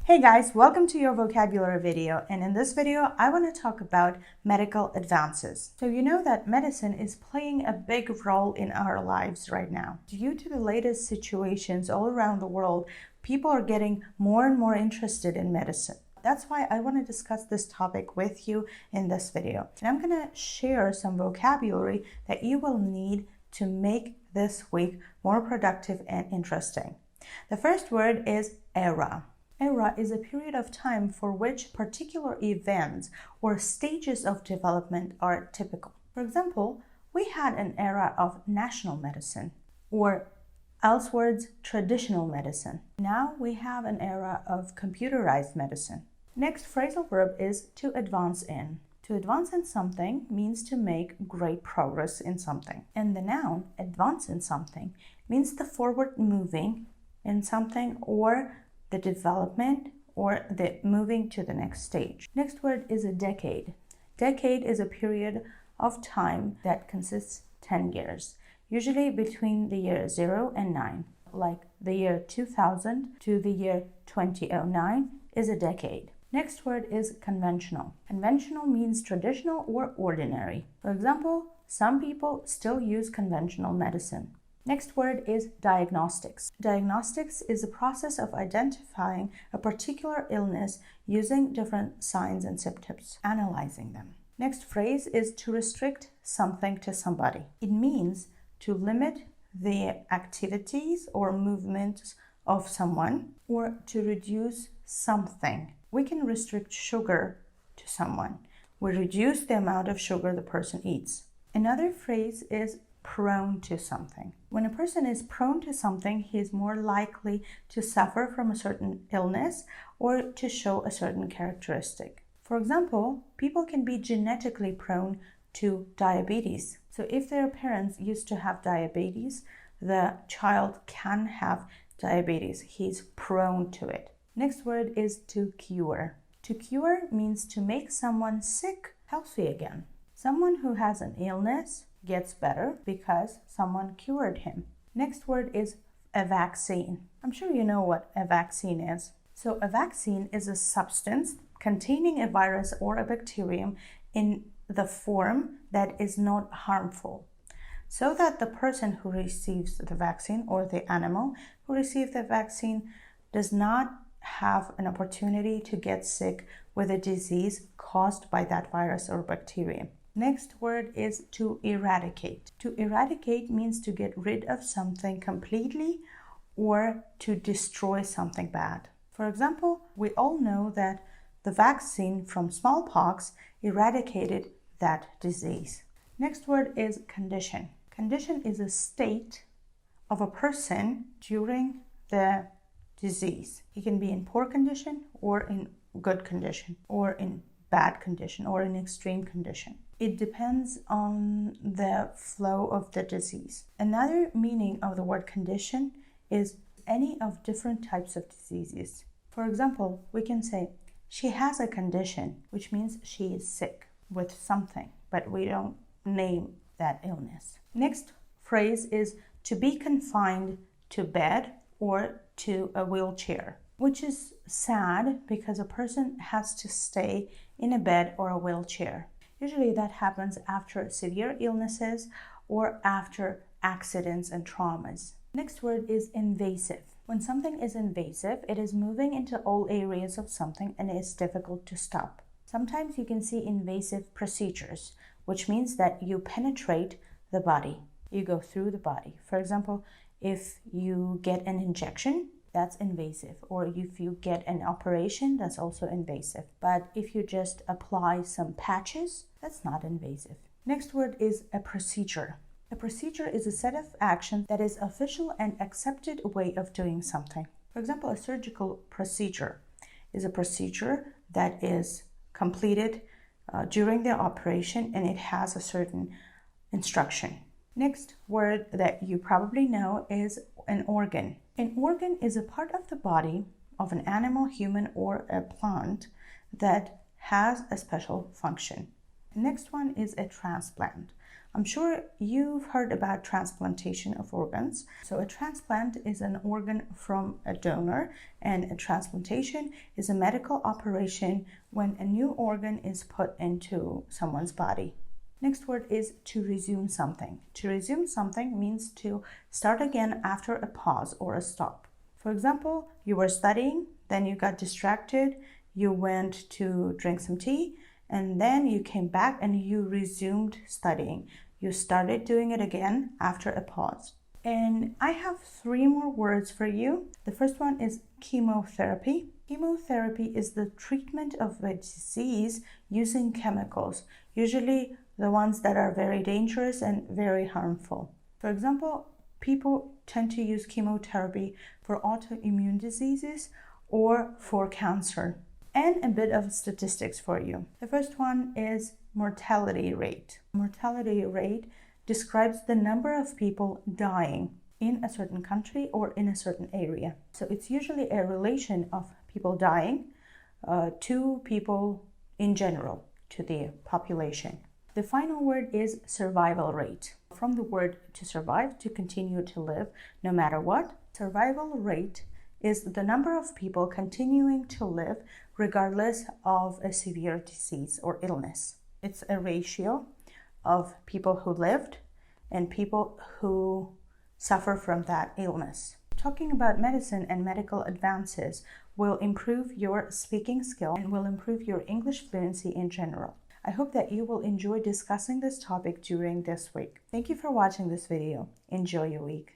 Hey guys, welcome to your vocabulary video, and in this video I want to talk about medical advances. So you know that medicine is playing a big role in our lives right now. Due to the latest situations all around the world, people are getting more and more interested in medicine. That's why I want to discuss this topic with you in this video. And I'm going to share some vocabulary that you will need to make this week more productive and interesting. The first word is era. Era is a period of time for which particular events or stages of development are typical. For example, we had an era of national medicine, or elsewhere traditional medicine. Now we have an era of computerized medicine. Next phrasal verb is to advance in. To advance in something means to make great progress in something. And the noun advance in something means the forward moving in something, or the development, or the moving to the next stage. Next word is a decade. Decade is a period of time that consists 10 years, usually between the year 0 and 9. Like the year 2000 to the year 2009 is a decade. Next word is conventional. Conventional means traditional or ordinary. For example, some people still use conventional medicine. Next word is diagnostics. Diagnostics is the process of identifying a particular illness using different signs and symptoms, analyzing them. Next phrase is to restrict something to somebody. It means to limit the activities or movements of someone, or to reduce something. We can restrict sugar to someone. We reduce the amount of sugar the person eats. Another phrase is prone to something. When a person is prone to something, he is more likely to suffer from a certain illness or to show a certain characteristic. For example, people can be genetically prone to diabetes. So if their parents used to have diabetes, the child can have diabetes. He's prone to it. Next word is to cure. To cure means to make someone sick healthy again. Someone who has an illness gets better because someone cured him. Next word is a vaccine. I'm sure you know what a vaccine is. So a vaccine is a substance containing a virus or a bacterium in the form that is not harmful, so that the person who receives the vaccine or the animal who receives the vaccine does not have an opportunity to get sick with a disease caused by that virus or bacterium. Next word is to eradicate. To eradicate means to get rid of something completely or to destroy something bad. For example, we all know that the vaccine from smallpox eradicated that disease. Next word is condition. Condition is a state of a person during the disease. He can be in poor condition or in good condition, or in bad condition, or in extreme condition. It depends on the flow of the disease. Another meaning of the word condition is any of different types of diseases. For example, we can say, she has a condition, which means she is sick with something, but we don't name that illness. Next phrase is to be confined to bed or to a wheelchair, which is sad because a person has to stay in a bed or a wheelchair. Usually that happens after severe illnesses or after accidents and traumas. Next word is invasive. When something is invasive, it is moving into all areas of something and is difficult to stop. Sometimes you can see invasive procedures, which means that you penetrate the body. You go through the body. For example, if you get an injection, that's invasive. Or if you get an operation, that's also invasive. But if you just apply some patches, that's not invasive. Next word is a procedure. A procedure is a set of actions that is official and accepted way of doing something. For example, a surgical procedure is a procedure that is completed during the operation, and it has a certain instruction. Next word that you probably know is an organ. An organ is a part of the body of an animal, human, or a plant that has a special function. The next one is a transplant. I'm sure you've heard about transplantation of organs. So a transplant is an organ from a donor, and a transplantation is a medical operation when a new organ is put into someone's body. Next word is to resume something. To resume something means to start again after a pause or a stop. For example, you were studying, then you got distracted, you went to drink some tea, and then you came back and you resumed studying. You started doing it again after a pause. And I have 3 more words for you. The first one is chemotherapy. Chemotherapy is the treatment of a disease using chemicals, usually the ones that are very dangerous and very harmful. For example, people tend to use chemotherapy for autoimmune diseases or for cancer. And a bit of statistics for you. The first one is mortality rate. Mortality rate describes the number of people dying in a certain country or in a certain area. So it's usually a relation of people dying to people in general, to the population. The final word is survival rate. From the word to survive, to continue to live no matter what, survival rate is the number of people continuing to live regardless of a severe disease or illness. It's a ratio of people who lived and people who suffer from that illness. Talking about medicine and medical advances will improve your speaking skill and will improve your English fluency in general. I hope that you will enjoy discussing this topic during this week. Thank you for watching this video. Enjoy your week.